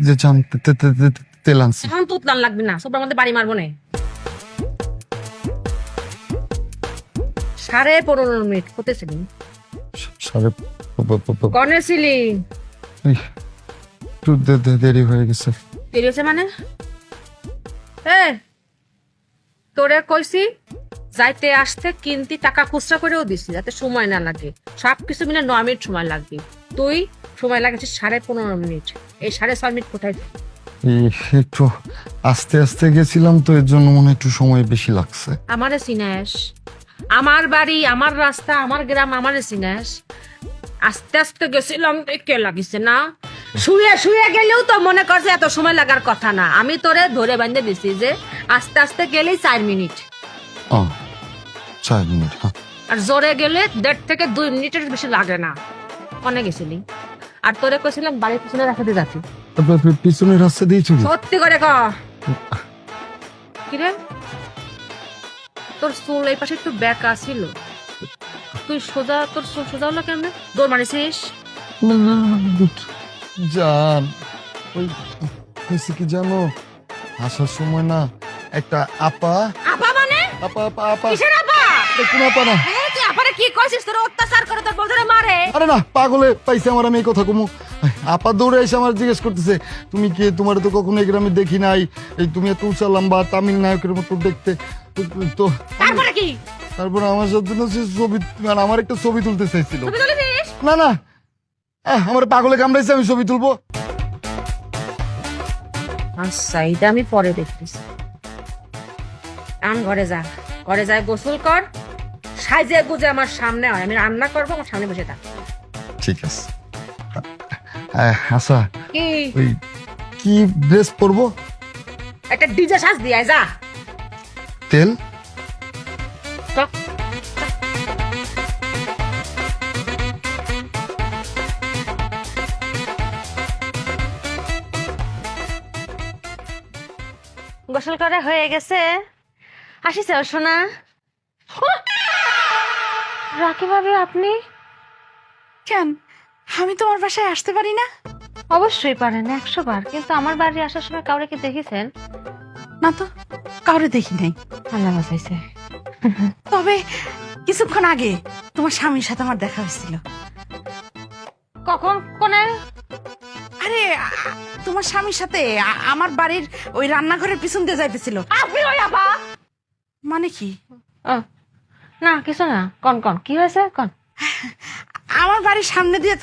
যে জান তেল আনছি। এখন তুতলান লাগবে না, সবার মধ্যে বাড়ি মারবো না। 15.5 মিনিট হতেছিলি সাড়ে কনে ছিলি? একটু দেরি হয়ে গেছে। দেরি হয়েছে মানে? তোরে কইছি যাইতে আসতে কিনতি টাকা খুচরা করেও দিছি যাতে সময় না লাগে, সবকিছু মিলে 9 মিনিট সময় লাগবে। তুই সময় লাগেছে 15.5 মিনিট। এই 6.5 মিনিট কোথায়? একটু আস্তে আস্তে গেছিলাম তো, এর জন্য মনে হয় একটু সময় বেশি লাগছে। আমারে চিনাস, আমার বাড়ি, আমার রাস্তা, আমার গ্রাম, আমারে চিনাস। আস্তে আস্তে গেছিলাম কে লাগিছে না? শুয়ে শুয়ে গেলেও তো মনে করছে এত সময় লাগার কথা না। আমি তোরে ধরে বাঁধে দিছি যে আস্তে আস্তে গেলেই 4 মিনিট, 4 মিনিট। হ্যাঁ, আর জোরে গেলে 1.5 থেকে 2 মিনিটের বেশি লাগে না। অনেক গেছিলি। আর তোরে কইছিলাম বাড়ির পিছনে রাখাতে যাচ্ছি, তারপর পিছনের রাস্তা দিয়ে চলি। সত্যি করে ক। কিরে তোর চুল এই পাশে একটু ব্যাকা ছিল, তুই সোজা, তোর চুল সোজা হলো কেমনে? দৌড় মারিছিস? জান ওই হয়েছে কি জানো, আসার সময় না একটা আপা আপা মানে? আপা আপা আপা কিসের আপা? কোন আপা না, তুই আপারে কি কইছিস? তোর অত্যাচার করে তোর বউরে মারে? আরে না পাগলে পাইছে আমার, আমি এই কথা কমু। আপা দৌড়ে এসে আমার জিজ্ঞেস করতেছে তুমি কে, তোমার তো কখনো এই গ্রামে দেখি নাই, এই তুমি এত উঁচা লম্বা তামিল নায়কের মতো দেখতে। তো তারপরে কি? তারপর আমার সাথে না সে ছবি, মানে আমার একটা ছবি তুলতে চাইছিল। তুমি তুলিস? না না, আমার পাগলে কামড়াইছে, আমি ছবি তুলবো। আচ্ছা এটা আমি পরে দেখতেছি। আম ঘরে যা, ঘরে যায় গোসল কর, সাইজে গুজে আমার সামনে হয়, আমি রান্না করবো, আমার সামনে বসে থাক। ঠিক আছে। আচ্ছা কি ওই কি ড্রেস পরবো? একটা ডিজে সাজ দিয়ে আয়, যা। তেল চল। গোসল করা হয়ে গেছে, আসিস সোনা। রাখি ভাবি আপনি? কেন, আমি তোমার বাসায় আসতে পারি না? অবশ্যই পারেন, 100 বার। কিন্তু আমার বাড়ি আসার সময় কাউরে কি দেখেছেন? না তো, কাউরে দেখি নাই। আল্লাহ বাঁচাইছে। তবে কিছুক্ষণ আগে তোমার স্বামীর সাথে আমার দেখা হয়েছিল। কখন? কোনে? আরে তোমার স্বামীর সাথে আমার বাড়ির ওই রান্নাঘরের পিছন দিয়ে যাইতেছিল। আপনি ওই আপা? মানে কি? না কিছু না, কন কন কি হয়েছে কন। আমার বাড়ির সামনে দিয়ে